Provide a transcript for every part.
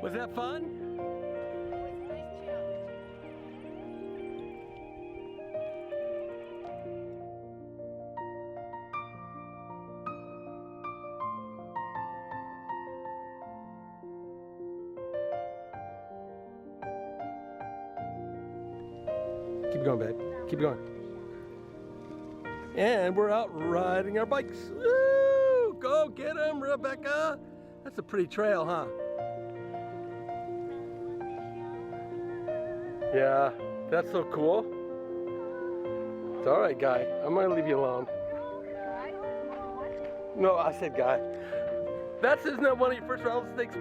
Was that fun? Keep going, babe. Keep going. And we're out riding our bikes. Woo! Go get them, Rebecca. That's a pretty trail, huh? Yeah, that's so cool. It's all right, Guy. I'm gonna leave you alone. No, I said Guy. Isn't that one of your first rattlesnakes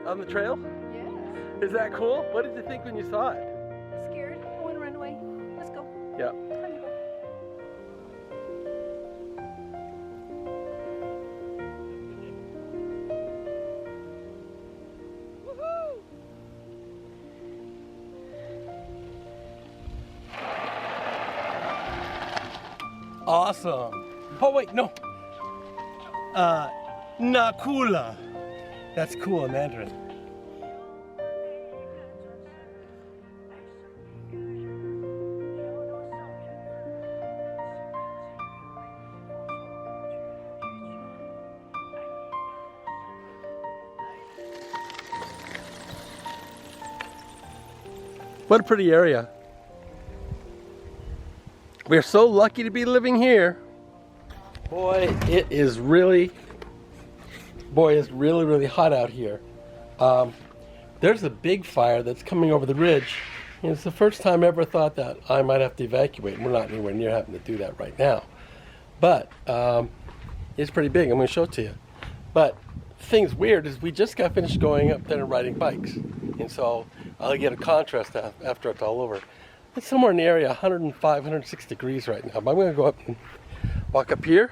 on the trail? Yes. Is that cool? What did you think when you saw it? Scared. I want to run away. Let's go. Yeah. Time to go. Woohoo! Awesome. Oh wait, no. Nakula. That's cool in Mandarin. What a pretty area. We are so lucky to be living here. Boy, it's really hot out here. There's a big fire that's coming over the ridge. And it's the first time I ever thought that I might have to evacuate. We're not anywhere near having to do that right now. But it's pretty big. I'm going to show it to you. But the thing's weird is we just got finished going up there and riding bikes. And so I'll get a contrast after it's all over. It's somewhere in the area 105, 106 degrees right now. But I'm going to go up and walk up here.